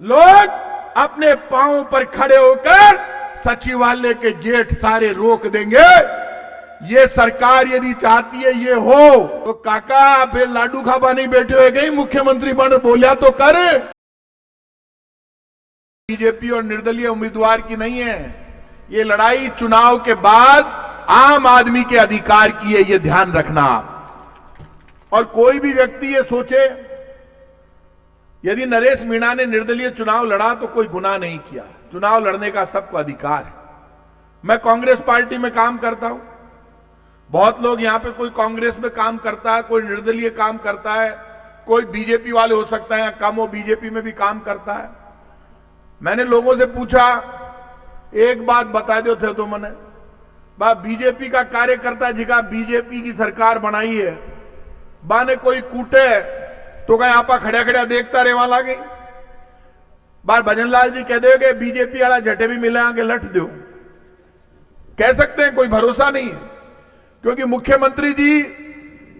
लोग अपने पांव पर खड़े होकर सचिवालय के गेट सारे रोक देंगे। ये सरकार यदि चाहती है ये हो तो काका फिर लाडू खाबा नहीं बैठे हुए गई मुख्यमंत्री बन बोलिया तो कर। बीजेपी और निर्दलीय उम्मीदवार की नहीं है, ये लड़ाई चुनाव के बाद आम आदमी के अधिकार की है, ये ध्यान रखना आप। और कोई भी व्यक्ति ये सोचे यदि नरेश मीणा ने निर्दलीय चुनाव लड़ा तो कोई गुनाह नहीं किया, चुनाव लड़ने का सबको अधिकार है। मैं कांग्रेस पार्टी में काम करता हूं, बहुत लोग यहां पे कोई कांग्रेस में काम करता है, कोई निर्दलीय काम करता है, कोई बीजेपी वाले हो सकता है या कम हो बीजेपी में भी काम करता है। मैंने लोगों से पूछा एक बात बता दो थे तो मैंने बा बीजेपी का कार्यकर्ता जिका बीजेपी की सरकार बनाई है बा ने कोई कूटे तो कहीं आपा खड़ा खड़ा देखता रेवा लागे। बार भजनलाल जी कह दोगे बीजेपी वाला झटे भी मिले आगे लट दो, कह सकते हैं, कोई भरोसा नहीं है। क्योंकि मुख्यमंत्री जी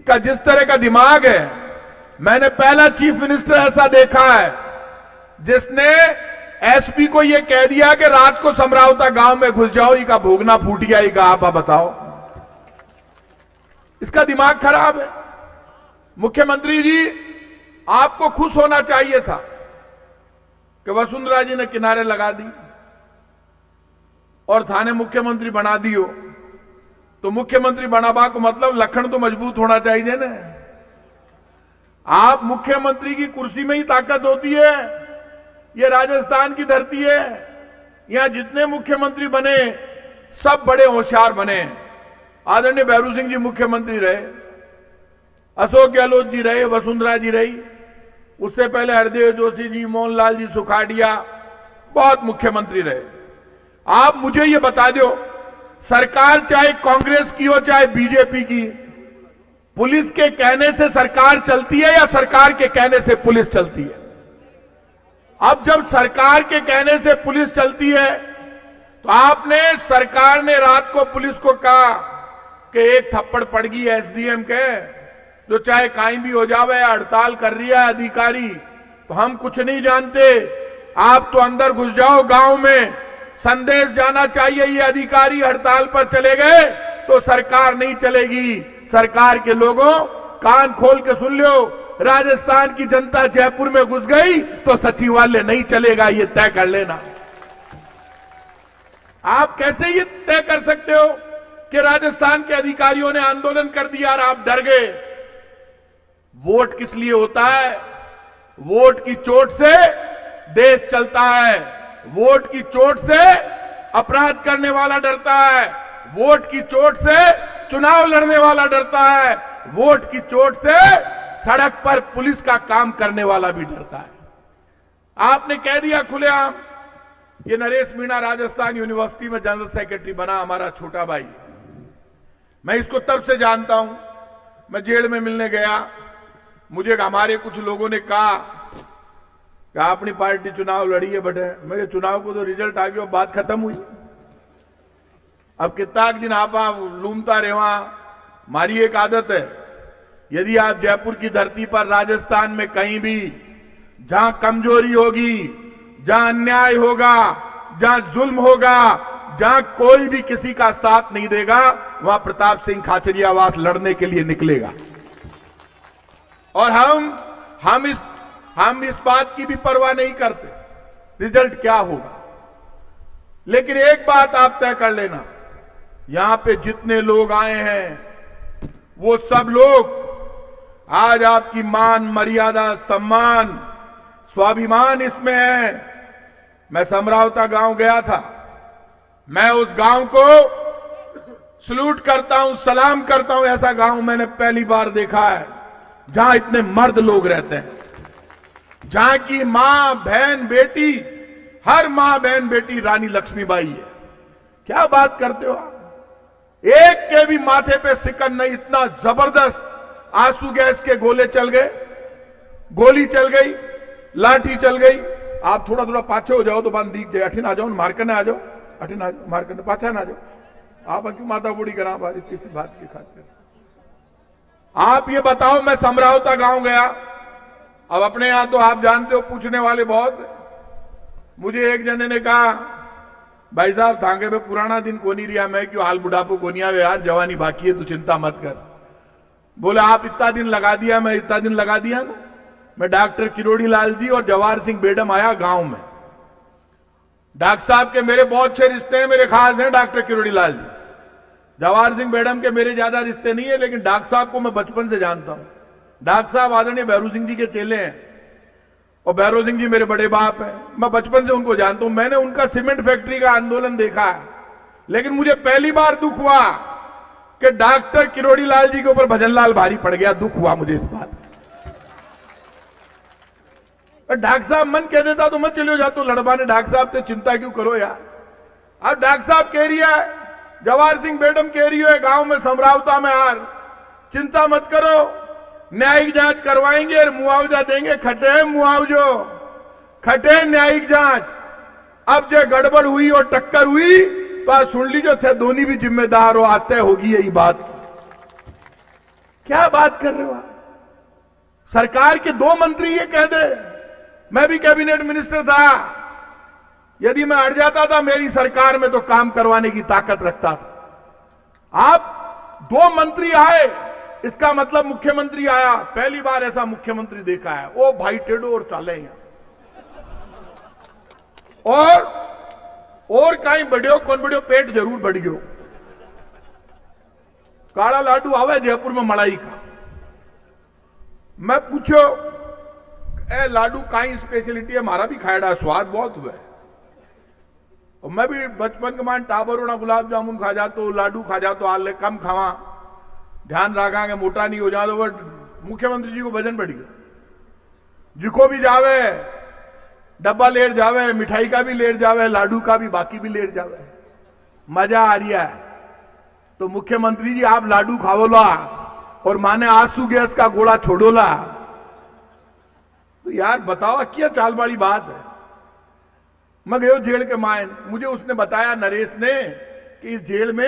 का जिस तरह का दिमाग है, मैंने पहला चीफ मिनिस्टर ऐसा देखा है जिसने एसपी को यह कह दिया कि रात को समरावता गांव में घुस जाओ, इका भोगना फूट गया, इका आप बताओ। इसका दिमाग खराब है। मुख्यमंत्री जी आपको खुश होना चाहिए था कि वसुंधरा जी ने किनारे लगा दी और थाने मुख्यमंत्री बना दियो। तो मुख्यमंत्री बनाबा को मतलब लखन तो मजबूत होना चाहिए ना। आप मुख्यमंत्री की कुर्सी में ही ताकत होती है। यह राजस्थान की धरती है, यहां जितने मुख्यमंत्री बने सब बड़े होशियार बने। आदरणीय भैरू सिंह जी मुख्यमंत्री रहे, अशोक गहलोत जी रहे, वसुंधरा जी रही, उससे पहले हरदेव जोशी जी, मोहनलाल जी सुखाड़िया, बहुत मुख्यमंत्री रहे। आप मुझे ये बता दो, सरकार चाहे कांग्रेस की हो चाहे बीजेपी की, पुलिस के कहने से सरकार चलती है या सरकार के कहने से पुलिस चलती है? अब जब सरकार के कहने से पुलिस चलती है तो आपने, सरकार ने रात को पुलिस को कहा कि एक थप्पड़ पड़ गई एसडीएम के, जो चाहे कहीं भी हो जावे, हड़ताल कर रही है अधिकारी, तो हम कुछ नहीं जानते, आप तो अंदर घुस जाओ गांव में, संदेश जाना चाहिए ये अधिकारी हड़ताल पर चले गए तो सरकार नहीं चलेगी। सरकार के लोगों कान खोल के सुन लो, राजस्थान की जनता जयपुर में घुस गई तो सचिवालय नहीं चलेगा, ये तय कर लेना। आप कैसे ये तय कर सकते हो कि राजस्थान के अधिकारियों ने आंदोलन कर दिया और आप डर गए? वोट किस लिए होता है? वोट की चोट से देश चलता है, वोट की चोट से अपराध करने वाला डरता है, वोट की चोट से चुनाव लड़ने वाला डरता है, वोट की चोट से सड़क पर पुलिस का काम करने वाला भी डरता है। आपने कह दिया खुलेआम, ये नरेश मीणा राजस्थान यूनिवर्सिटी में जनरल सेक्रेटरी बना, हमारा छोटा भाई। मैं इसको तब से जानता हूं, मैं जेल में मिलने गया, मुझे हमारे कुछ लोगों ने कहा कि अपनी पार्टी चुनाव लड़ी है बटे। मैं चुनाव को तो रिजल्ट आ गया, बात खत्म हुई। अब कितना दिन आप लूमता रेवा, हमारी एक आदत है, यदि आप जयपुर की धरती पर राजस्थान में कहीं भी जहां कमजोरी होगी, जहां अन्याय होगा, जहां जुल्म होगा, जहां कोई भी किसी का साथ नहीं देगा, वहां प्रताप सिंह खाचरियावास लड़ने के लिए निकलेगा। और हम इस बात की भी परवाह नहीं करते रिजल्ट क्या होगा। लेकिन एक बात आप तय कर लेना, यहां पे जितने लोग आए हैं वो सब लोग आज आपकी मान मर्यादा सम्मान स्वाभिमान इसमें है। मैं समरावता गांव गया था, मैं उस गांव को सलूट करता हूं, सलाम करता हूं। ऐसा गांव मैंने पहली बार देखा है जहां इतने मर्द लोग रहते हैं, जहां की मां बहन बेटी, हर मां बहन बेटी रानी लक्ष्मीबाई है। क्या बात करते हो आप? एक के भी माथे पे सिकन नहीं, इतना जबरदस्त आंसू गैस के गोले चल गए, गोली चल गई, लाठी चल गई। आप थोड़ा थोड़ा पाछे हो जाओ तो बांध दिख जाए, अठिन आ जाओ, मारकने आ जाओ, अठिन आ जाओ, मारकने पाछा ना आ जाओ। आप क्यों माता बूढ़ी करा बात इतनी सी बात की खातिर? आप ये बताओ, मैं समरावता गांव गया, अब अपने यहां तो आप जानते हो पूछने वाले बहुत, मुझे एक जने ने कहा, भाई साहब थांगे पे पुराना दिन को नहीं रिया, मैं क्यों हाल बुढ़ापो को नहीं आवे यार, जवानी बाकी है, तू चिंता मत कर। बोले आप इतना दिन लगा दिया, मैं इतना दिन लगा दिया ना। मैं डॉक्टर किरोड़ी लाल जी और जवाहर सिंह बेडम आया गांव में। डॉक्टर साहब के मेरे बहुत अच्छे रिश्ते हैं, मेरे खास हैं डॉक्टर किरोड़ी लाल जी। जवाहर सिंह बेडम के मेरे ज्यादा रिश्ते नहीं है, लेकिन डॉक्टर साहब को मैं बचपन से जानता हूं। डॉक्टर साहब आदरणीय भैरू सिंह जी के चेले हैं और भैरू सिंह जी मेरे बड़े बाप हैं। मैं बचपन से उनको जानता हूं। मैंने उनका सीमेंट फैक्ट्री का आंदोलन देखा है, लेकिन मुझे पहली बार दुख हुआ कि डॉक्टर किरोड़ी लाल जी के ऊपर भजनलाल भारी पड़ गया। दुख हुआ मुझे इस बात। डॉक्टर साहब मन कह देता तो मैं चले जाता लड़वाने, डॉक्टर साहब से चिंता क्यों करो यार। अब डॉक्टर साहब कह रही है, जवाहर सिंह बेडम कह रही है गांव में समरावता में हार, चिंता मत करो, न्यायिक जांच करवाएंगे और मुआवजा देंगे। खटे मुआवजो, खटे न्यायिक जांच। अब जो गड़बड़ हुई और टक्कर हुई तो आज सुन लीजिए, थे दोनों भी जिम्मेदार हो, आते होगी यही बात। क्या बात कर रहे हो आप? सरकार के 2 मंत्री ये कह दे, मैं भी कैबिनेट मिनिस्टर था, यदि मैं अड़ जाता था मेरी सरकार में तो काम करवाने की ताकत रखता था। आप 2 मंत्री आए, इसका मतलब मुख्यमंत्री आया। पहली बार ऐसा मुख्यमंत्री देखा है। ओ भाई टेढ़ो और चाले यहां और कहीं बढ़ियो कौन बढ़ियो, पेट जरूर बढ़ गयो। काला लाडू आवे जयपुर में मलाई का। मैं पूछो ए लाडू काई स्पेशलिटी है, हमारा भी खाएड़ा, स्वाद बहुत हुआ है। और मैं भी बचपन के मान टाबरोना गुलाब जामुन खा जातो, लाडू खा जातो, आले कम खावा, ध्यान रखा मोटा नहीं हो जा। तो मुख्यमंत्री जी को वजन बढ़ गया। जिको भी जावे डब्बा लेर जावे, मिठाई का भी लेर जावे, लाडू का भी, बाकी भी लेर जावे, मजा आ रहा है। तो मुख्यमंत्री जी आप लाडू खाओला और माने आंसू गैस का गोला छोड़ोला, तो यार बताओ क्या चाल वाली बात है। मैं गयो जेल के मायन, मुझे उसने बताया नरेश ने कि इस जेल में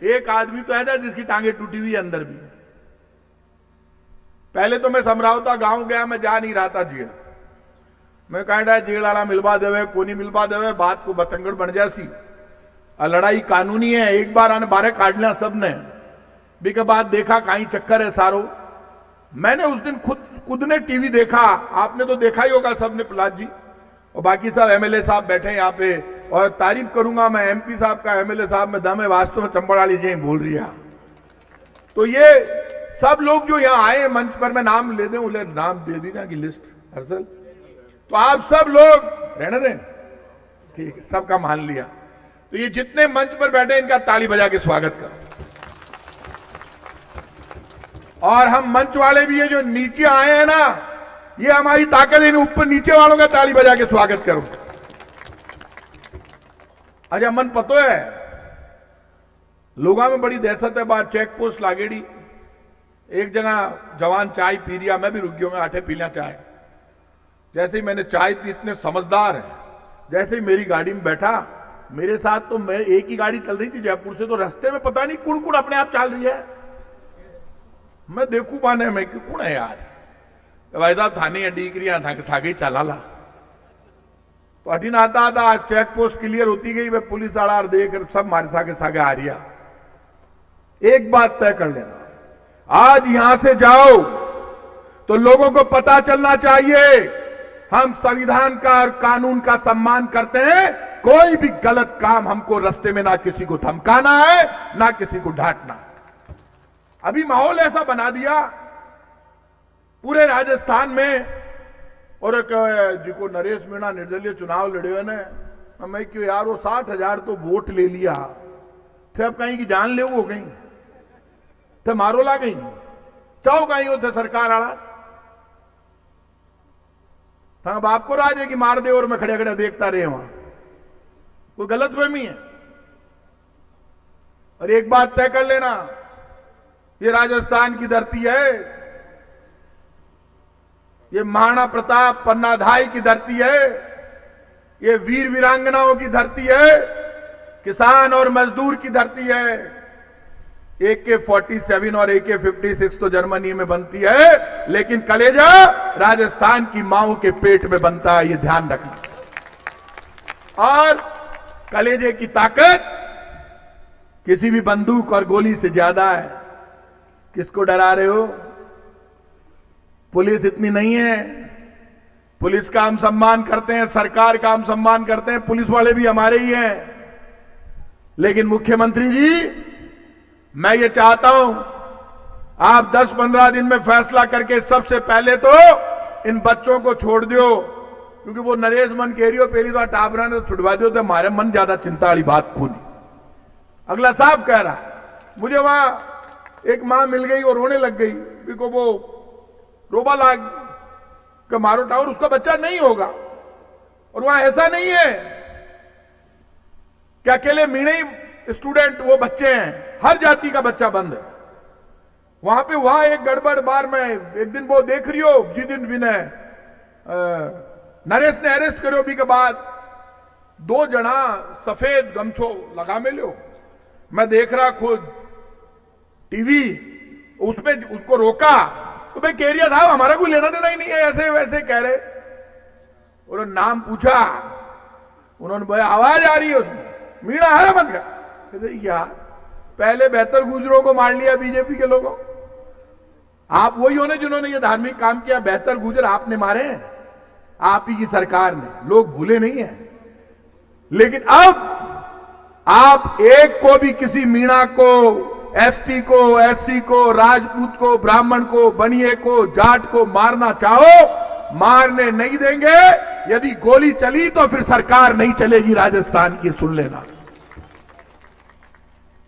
एक आदमी तो है जिसकी टांगे टूटी हुई है अंदर भी। पहले तो मैं समरावता गांव गया, मैं जा नहीं रहा था जेल। मैं कह जेल वाला मिलवा देवे, कोनी मिलवा देवे, बात को बतंगड़ बन जासी। लड़ाई कानूनी है, एक बार आने बारे काट लिया सबने भी के बाद देखा कहीं चक्कर है सारो। मैंने उस दिन खुद ने टीवी देखा, आपने तो देखा ही होगा सबने, प्रहलाद जी और बाकी सब एमएलए साहब बैठे यहाँ पे। और तारीफ करूंगा मैं एमपी साहब का, एमएलए साहब में दम है, वास्तव में चंबड़ वाली जी बोल रही है। तो ये सब लोग जो यहाँ आए मंच पर, मैं नाम ले दूं, उन्हें नाम दे दी ना की लिस्ट हर्षल, तो आप सब लोग रहने दें, ठीक है, सबका मान लिया। तो ये जितने मंच पर बैठे इनका ताली बजा के स्वागत करो। और हम मंच वाले भी ये जो नीचे आए हैं ना, ये हमारी ताकत है, ऊपर नीचे वालों का ताली बजा के स्वागत करो। अच्छा मन पतो है लोगों में बड़ी दहशत है। बाहर चेक पोस्ट लागेड़ी, एक जगह जवान चाय पी रिया, मैं भी रुक गया, मैं आठे पी लिया चाय। जैसे ही मैंने चाय पी, इतने समझदार है, जैसे ही मेरी गाड़ी में बैठा, मेरे साथ तो मैं एक ही गाड़ी चल रही थी जयपुर से, तो रास्ते में पता नहीं कौन कौन अपने आप चल रही है। मैं देखू पाने में कि कौन है यार, भाई साहब थाने अडीक रिया था कि सागे चला ला। तो अठीन आता आता चेक पोस्ट क्लियर होती गई, वह पुलिस वाला देख सब मारे सागे सागे आ रिया। एक बात तय कर लेना, आज यहां से जाओ तो लोगों को पता चलना चाहिए हम संविधान का और कानून का सम्मान करते हैं। कोई भी गलत काम हमको रास्ते में ना किसी को धमकाना है, ना किसी को डांटना। अभी माहौल ऐसा बना दिया पूरे राजस्थान में। और एक जिको नरेश मीणा निर्दलीय चुनाव लड़े ने, मैं क्यों यार वो 60,000 तो वोट ले लिया थे, अब कहीं की जान ले वो कहीं थे, मारो ला कहीं चाहो कहीं हो थे सरकार आला था। अब आपको राज है कि मार दे और मैं खड़े खड़े देखता रहे वहां, कोई गलत फहमी है। और एक बात तय कर लेना, ये राजस्थान की धरती है, ये महाराणा प्रताप पन्नाधाय की धरती है, ये वीर वीरांगनाओं की धरती है, किसान और मजदूर की धरती है। AK-47 और AK-56 तो जर्मनी में बनती है, लेकिन कलेजा राजस्थान की माओं के पेट में बनता है, ये ध्यान रखना। और कलेजे की ताकत किसी भी बंदूक और गोली से ज्यादा है। किसको डरा रहे हो? पुलिस इतनी नहीं है। पुलिस का हम सम्मान करते हैं, सरकार का हम सम्मान करते हैं, पुलिस वाले भी हमारे ही हैं। लेकिन मुख्यमंत्री जी, मैं ये चाहता हूं आप 10-15 दिन में फैसला करके सबसे पहले तो इन बच्चों को छोड़ दो, क्योंकि वो नरेश मन कह रही हो पहली बार टाबरा ने तो छुड़वा दो, तो हमारे मन ज्यादा चिंता वाली बात खूनी। अगला साफ कह रहा है, मुझे वहां एक मां मिल गई और रोने लग गई, क्योंकि वो रोबा लाग कि मारो टावर उसका बच्चा नहीं होगा। और वहां ऐसा नहीं है कि अकेले मीणे स्टूडेंट वो बच्चे हैं, हर जाति का बच्चा बंद है वहां एक गड़बड़ बार में एक दिन वो देख रही हो, जिस दिन विनय नरेश ने अरेस्ट करो भी के बाद 2 जना सफेद गमछो लगा में लो, मैं देख रहा खुद टीवी, उसमें उसको रोका तो भाई कह रहा था हमारा कोई लेना देना ही नहीं है, ऐसे वैसे कह रहे। उन्होंने नाम पूछा, उन्होंने बोला आवाज आ रही है उसमें, मीणा है मत कर यार, पहले बेहतर गुजरों को मार लिया बीजेपी के लोगों। आप वही हो ना जिन्होंने ये धार्मिक काम किया, बेहतर गुजर आपने मारे हैं, आप ही की सरकार ने, लोग भूले नहीं है। लेकिन अब आप एक को भी, किसी मीणा को, एसटी को, एससी को, राजपूत को, ब्राह्मण को, बनिए को, जाट को मारना चाहो, मारने नहीं देंगे। यदि गोली चली तो फिर सरकार नहीं चलेगी राजस्थान की, सुन लेना।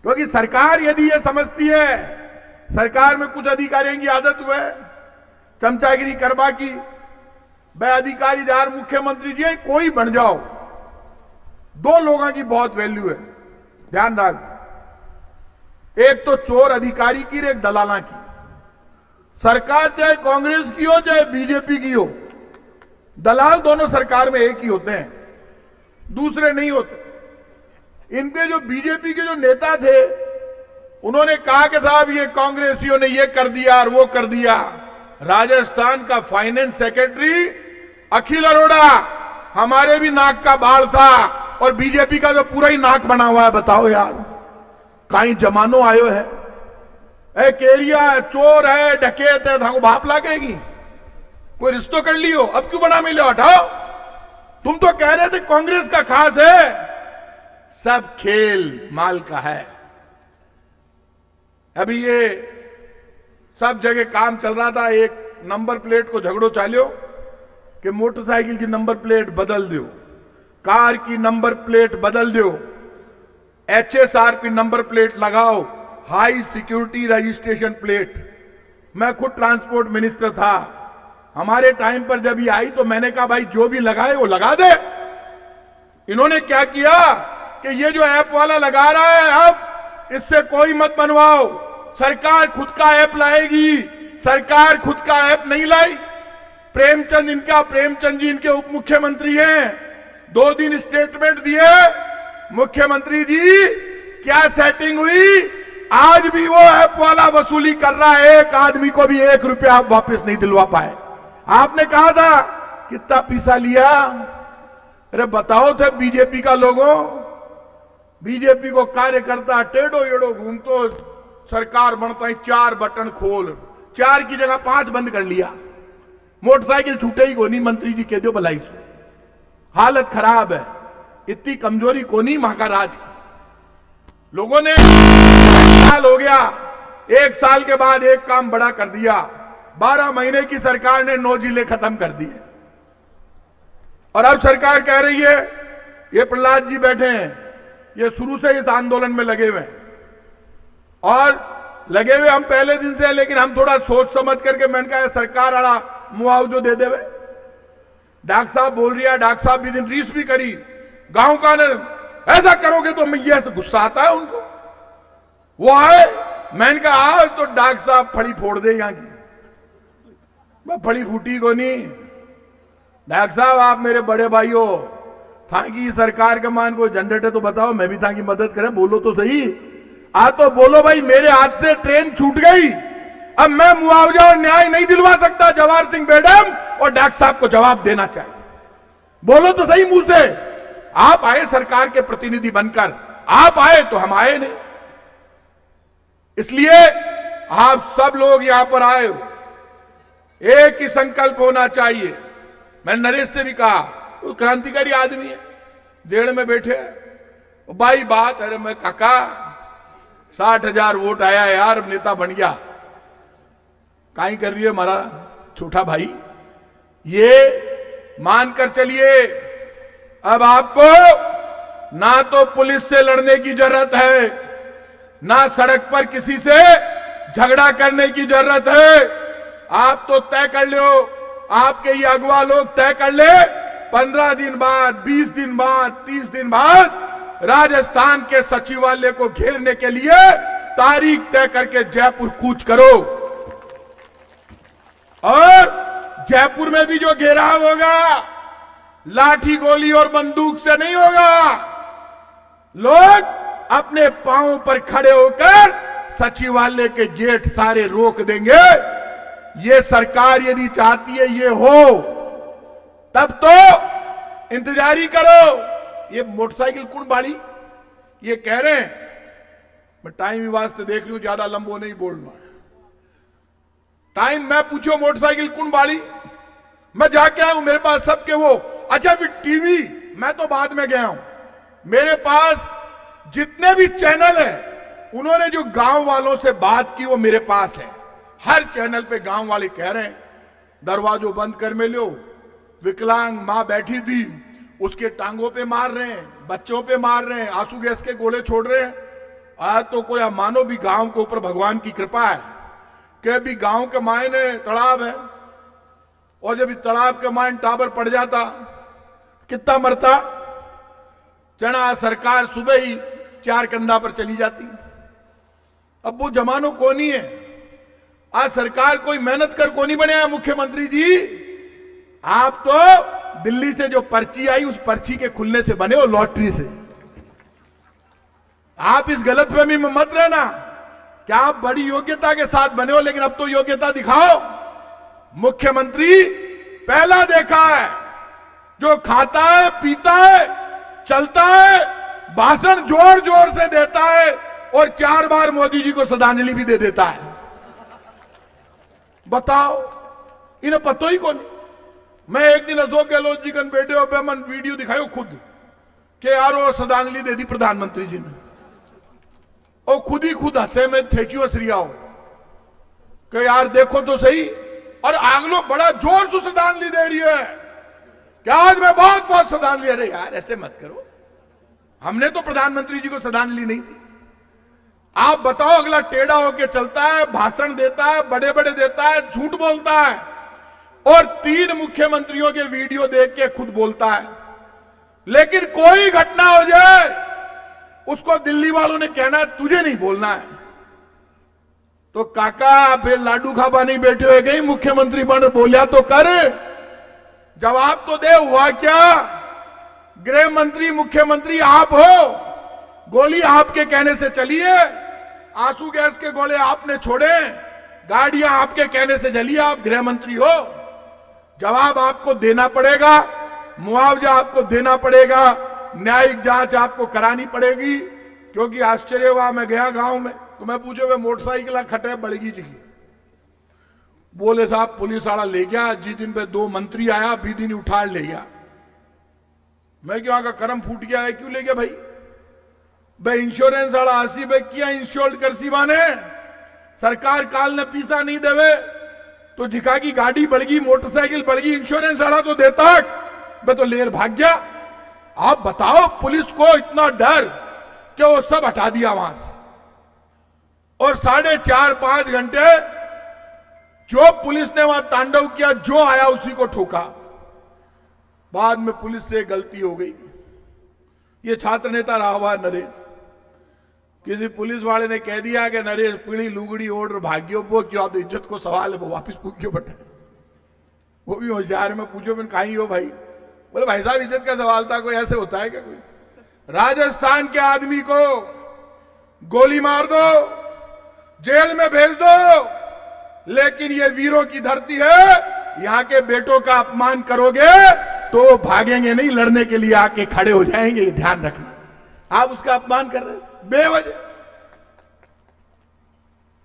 क्योंकि सरकार यदि ये समझती है, सरकार में कुछ अधिकारियों की आदत हुआ है चमचागिरी करवा की, भाई अधिकारी जार मुख्यमंत्री जी कोई बन जाओ, 2 लोगों की बहुत वैल्यू है, ध्यान रख, एक तो चोर अधिकारी की, एक दलाला की। सरकार चाहे कांग्रेस की हो चाहे बीजेपी की हो, दलाल दोनों सरकार में एक ही होते हैं, दूसरे नहीं होते। इनके जो बीजेपी के जो नेता थे, उन्होंने कहा कि साहब ये कांग्रेसियों ने ये कर दिया और वो कर दिया। राजस्थान का फाइनेंस सेक्रेटरी अखिल अरोड़ा हमारे भी नाक का बाल था, और बीजेपी का तो पूरा ही नाक बना हुआ है। बताओ यार, कहीं जमानो आयो है, ए केरिया है, चोर है, डकैत है, थाको भाप लागेगी, कोई रिश्तो कर लियो, अब क्यों बना मिले? हटाओ, तुम तो कह रहे थे कांग्रेस का खास है। सब खेल माल का है। अभी ये सब जगह काम चल रहा था, एक नंबर प्लेट को झगड़ो चालियो कि मोटरसाइकिल की नंबर प्लेट बदल दो, कार की नंबर प्लेट बदल दो, HSRP नंबर प्लेट लगाओ, हाई सिक्योरिटी रजिस्ट्रेशन प्लेट। मैं खुद ट्रांसपोर्ट मिनिस्टर था, हमारे टाइम पर जब ये आई तो मैंने कहा भाई जो भी लगाए वो लगा दे। इन्होंने क्या किया कि ये जो ऐप वाला लगा रहा है, अब इससे कोई मत बनवाओ, सरकार खुद का ऐप लाएगी। सरकार खुद का ऐप नहीं लाई। प्रेमचंद जी इनके उप मुख्यमंत्री हैं, 2 दिन स्टेटमेंट दिए, मुख्यमंत्री जी क्या सेटिंग हुई, आज भी वो ऐप वाला वसूली कर रहा है, एक आदमी को भी 1 रुपया आप वापस नहीं दिलवा पाए। आपने कहा था कितना पैसा लिया, अरे बताओ थे बीजेपी का लोगों, बीजेपी को कार्यकर्ता टेढ़ो एड़ो घूमतो, सरकार बनता है 4 बटन खोल, 4 की जगह 5 बंद कर लिया, मोटरसाइकिल छूटे ही को नहीं, मंत्री जी कह दो भलाई से, हालत खराब है, इतनी कमजोरी को नहीं महाराज की। लोगों ने साल हो गया, 1 साल के बाद एक काम बड़ा कर दिया, 12 महीने की सरकार ने 9 जिले खत्म कर दिए। और अब सरकार कह रही है, ये प्रहलाद जी बैठे हैं, ये शुरू से इस आंदोलन में लगे हुए हैं, और लगे हुए हम पहले दिन से, लेकिन हम थोड़ा सोच समझ करके मैंने कहा सरकार वाला मुआवजो दे देवे। डॉक्टर साहब बोल रही है, डॉक्टर साहब भी दिन रीस भी करी, गांव का ने ऐसा करोगे तो मैं ऐसा गुस्सा आता है उनको, वो आए, मैंने कहा आज तो डॉक्टर साहब फड़ी फोड़ दे यहां की, मैं फड़ी फूटी को नहीं। डॉक्टर साहब आप मेरे बड़े भाई हो, थाकी सरकार के मान को जनरेटर तो बताओ, मैं भी थाकी मदद करें, बोलो तो सही, आ तो बोलो भाई, मेरे हाथ से ट्रेन छूट गई, अब मैं मुआवजा और न्याय नहीं दिलवा सकता। जवाहर सिंह मैडम और डॉक्टर साहब को जवाब देना चाहिए, बोलो तो सही मुंह से। आप आए सरकार के प्रतिनिधि बनकर, आप आए तो हम आए नहीं। इसलिए आप सब लोग यहां पर आए हो, एक ही संकल्प होना चाहिए। मैंने नरेश से भी कहा, वो क्रांतिकारी आदमी है, जेल में बैठे हैं, भाई बात, अरे मैं काका 60,000 वोट आया यार, अब नेता बन गया, काई कर रही है हमारा छोटा भाई। ये मानकर चलिए, अब आपको ना तो पुलिस से लड़ने की जरूरत है, ना सड़क पर किसी से झगड़ा करने की जरूरत है। आप तो तय कर लो, आपके ये अगवा लोग तय कर ले, 15 दिन बाद, 20 दिन बाद, 30 दिन बाद राजस्थान के सचिवालय को घेरने के लिए तारीख तय करके जयपुर कूच करो। और जयपुर में भी जो घेराव होगा, लाठी गोली और बंदूक से नहीं होगा। लोग अपने पांव पर खड़े होकर सचिवालय के गेट सारे रोक देंगे। ये सरकार यदि चाहती है ये हो, तब तो इंतजारी करो। ये मोटरसाइकिल कौन बाड़ी, ये कह रहे हैं, मैं टाइम ही वास्ते देख लूं, ज्यादा लंबो नहीं बोलना। टाइम मैं पूछो मोटरसाइकिल कौन बाड़ी, मैं जाके आया हूं, मेरे पास सबके वो, अच्छा फिर टीवी मैं तो बाद में गया हूं, मेरे पास जितने भी चैनल है, उन्होंने जो गांव वालों से बात की वो मेरे पास है। हर चैनल पे गांव वाले कह रहे हैं दरवाजों बंद कर में लो, विकलांग मां बैठी थी उसके टांगों पे मार रहे हैं, बच्चों पे मार रहे हैं, आंसू गैस के गोले छोड़ रहे हैं। आज तो कोई मानो भी गांव के ऊपर भगवान की कृपा है कि अभी गांव के मायने तालाब है, और जब तालाब के मायने टावर पड़ जाता कितना मरता। चना सरकार सुबह ही 4 कंधा पर चली जाती। अब वो जमानो कौन ही है, आज सरकार कोई मेहनत कर कोनी बने। मुख्यमंत्री जी आप तो दिल्ली से जो पर्ची आई उस पर्ची के खुलने से बने हो, लॉटरी से। आप इस गलतफहमी में मत रहना कि आप बड़ी योग्यता के साथ बने हो, लेकिन अब तो योग्यता दिखाओ। मुख्यमंत्री पहला देखा है जो खाता है, पीता है, चलता है, भाषण जोर जोर से देता है और 4 बार मोदी जी को श्रद्धांजलि भी दे देता है। बताओ, इन्हें पतो ही कौन। मैं एक दिन अशोक गहलोत जी कन बैठे हो पे मन वीडियो दिखायो खुद कि यार वो श्रद्धांजलि दे दी प्रधानमंत्री जी ने, और खुद ही खुद हंसे में थे क्यों श्रियाओ कि यार देखो तो सही। और आगलो बड़ा जोर से श्रद्धांजलि दे रही है कि आज मैं बहुत बहुत श्रद्धांजलि। अरे यार ऐसे मत करो, हमने तो प्रधानमंत्री जी को श्रद्धांजलि नहीं दी। आप बताओ, अगला टेढ़ा होके चलता है, भाषण देता है, बड़े बड़े देता है, झूठ बोलता है, और 3 मुख्यमंत्रियों के वीडियो देख के खुद बोलता है। लेकिन कोई घटना हो जाए उसको दिल्ली वालों ने कहना है तुझे नहीं बोलना है। तो काका फिर लाडू खाबा नहीं बैठे हुए गई, मुख्यमंत्री बन बोलिया तो कर, जवाब तो दे। हुआ क्या? गृह मंत्री मुख्यमंत्री आप हो, गोली आपके कहने से चली है, आंसू गैस के गोले आपने छोड़े, गाड़ियां आपके कहने से जली, आप गृह मंत्री हो। जवाब आपको देना पड़ेगा, मुआवजा आपको देना पड़ेगा, न्यायिक जांच आपको करानी पड़ेगी। क्योंकि आश्चर्य हुआ, मैं गया गांव में तो मैं पूछो वे मोटरसाइकिल खटे बड़गी जी की, बोले साहब पुलिस वाला ले गया, जी दिन पे 2 मंत्री आया, भी दिन उठा ले गया। मैं क्यों आका करम फूट गया है, क्यों ले गया भाई? भाई इंश्योरेंस वाला आसी भाई क्या इंश्योर्ड कर सी बाने, सरकार काल ने पीसा नहीं देवे तो झिका की गाड़ी बढ़गी, मोटरसाइकिल बढ़गी, इंश्योरेंस वाला तो देता, मैं तो लेर भाग गया। आप बताओ, पुलिस को इतना डर कि वो सब हटा दिया वहां से, और 4.5-5 घंटे जो पुलिस ने वहां तांडव किया, जो आया उसी को ठोका। बाद में पुलिस से गलती हो गई। ये छात्र नेता रहा हुआ नरेश, किसी पुलिस वाले ने कह दिया कि नरेश पीली लुगड़ी ओढ़ भाग्यो, वो क्यों तो इज्जत को सवाल है, वो वापिस पूछ क्यों बटे। वो भी होशियार में पूछो मैंने कहीं हो भाई, बोले भाई साहब इज्जत का सवाल था, कोई ऐसे होता है क्या? कोई राजस्थान के आदमी को गोली मार दो, जेल में भेज दो, लेकिन ये वीरों की धरती है, यहां के बेटों का अपमान करोगे तो भागेंगे नहीं, लड़ने के लिए आके खड़े हो जाएंगे, ये ध्यान रखना। आप उसका अपमान कर रहे हैं बेवजह।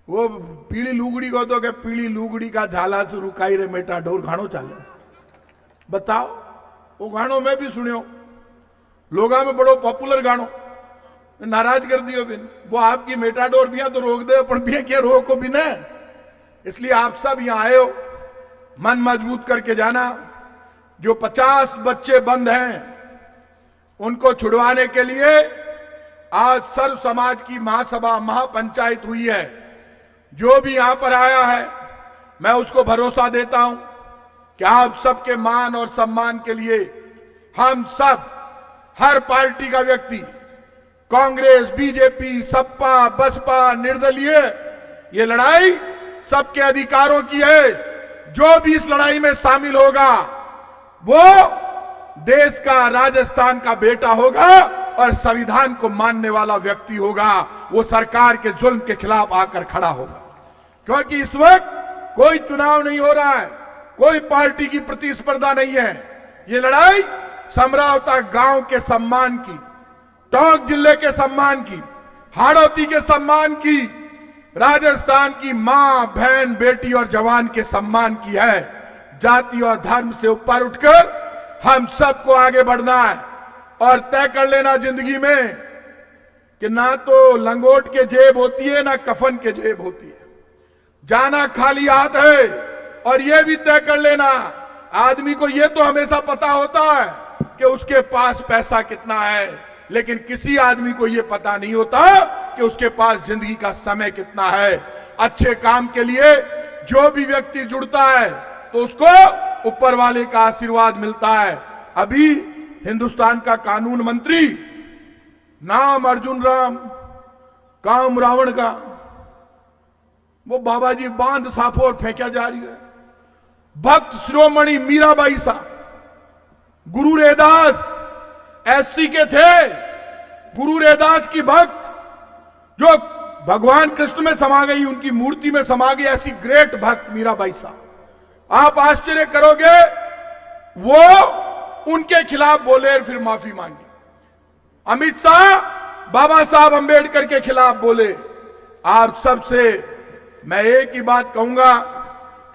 वो पीली लुगड़ी को तो क्या पीली लुगड़ी का झाला शुरू काई रे मेटा ढोर घाणो चाले। बताओ, वो गाणो मैं भी सुनियो, लोगा में बड़ो पॉपुलर गाणो, नाराज कर दियो बिन। वो आपकी मेटाडोर भी तो रोक दे, पर भी क्या रोको भी न। इसलिए आप सब यहां आए हो, मन मजबूत करके जाना। जो 50 बच्चे बंद हैं उनको छुड़वाने के लिए आज सर्व समाज की महासभा महापंचायत हुई है। जो भी यहां पर आया है मैं उसको भरोसा देता हूं कि आप सबके मान और सम्मान के लिए हम सब, हर पार्टी का व्यक्ति, कांग्रेस, बीजेपी, सपा, बसपा, निर्दलीय, ये लड़ाई सबके अधिकारों की है। जो भी इस लड़ाई में शामिल होगा वो देश का, राजस्थान का बेटा होगा और संविधान को मानने वाला व्यक्ति होगा। वो सरकार के जुल्म के खिलाफ आकर खड़ा होगा। क्योंकि इस वक्त कोई चुनाव नहीं हो रहा है, कोई पार्टी की प्रतिस्पर्धा नहीं है। ये लड़ाई समरावता गांव के सम्मान की, टोंक जिले के सम्मान की, हाड़ौती के सम्मान की, राजस्थान की मां, बहन, बेटी और जवान के सम्मान की है। जाति और धर्म से ऊपर उठकर हम सबको आगे बढ़ना है और तय कर लेना जिंदगी में कि ना तो लंगोट के जेब होती है, ना कफन के जेब होती है। जाना खाली हाथ है। और यह भी तय कर लेना, आदमी को यह तो हमेशा पता होता है कि उसके पास पैसा कितना है, लेकिन किसी आदमी को यह पता नहीं होता कि उसके पास जिंदगी का समय कितना है। अच्छे काम के लिए जो भी व्यक्ति जुड़ता है तो उसको ऊपर वाले का आशीर्वाद मिलता है। अभी हिंदुस्तान का कानून मंत्री, नाम अर्जुन राम, काम रावण का, वो बाबा जी बांध साफोर फेंका जा रही है। भक्त शिरोमणि मीराबाई साहब, गुरु रैदास एससी के थे, गुरु रैदास की भक्त जो भगवान कृष्ण में समा गई, उनकी मूर्ति में समा गई, ऐसी ग्रेट भक्त मीराबाई साहब। आप आश्चर्य करोगे, वो उनके खिलाफ बोले और फिर माफी मांगी। अमित शाह बाबा साहब अंबेडकर के खिलाफ बोले। आप सबसे मैं एक ही बात कहूंगा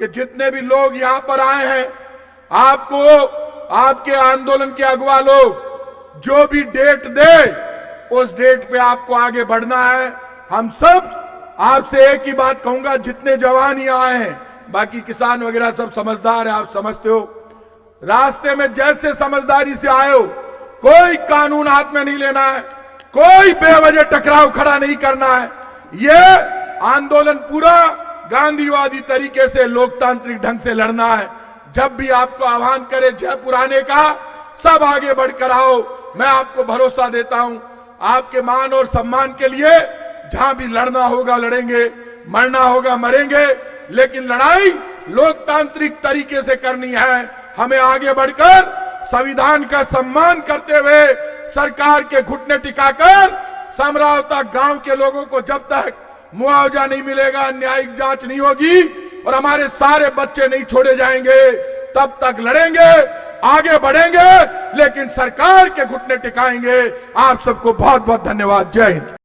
कि जितने भी लोग यहां पर आए हैं, आपको, आपके आंदोलन के अगुवा लोग जो भी डेट दे, उस डेट पे आपको आगे बढ़ना है। हम सब आपसे एक ही बात कहूंगा, जितने जवान यहां आए हैं, बाकी किसान वगैरह सब समझदार है, आप समझते हो, रास्ते में जैसे समझदारी से आए हो, कोई कानून हाथ में नहीं लेना है, कोई बेवजह टकराव खड़ा नहीं करना है। ये आंदोलन पूरा गांधीवादी तरीके से, लोकतांत्रिक ढंग से लड़ना है। जब भी आपको आह्वान करे जयपुर आने का, सब आगे बढ़कर आओ। मैं आपको भरोसा देता हूं, आपके मान और सम्मान के लिए जहां भी लड़ना होगा लड़ेंगे, मरना होगा मरेंगे, लेकिन लड़ाई लोकतांत्रिक तरीके से करनी है। हमें आगे बढ़कर संविधान का सम्मान करते हुए सरकार के घुटने टिकाकर समरावता गांव के लोगों को जब तक मुआवजा नहीं मिलेगा, न्यायिक जांच नहीं होगी और हमारे सारे बच्चे नहीं छोड़े जाएंगे, तब तक लड़ेंगे, आगे बढ़ेंगे, लेकिन सरकार के घुटने टिकाएंगे। आप सबको बहुत बहुत धन्यवाद। जय हिंद।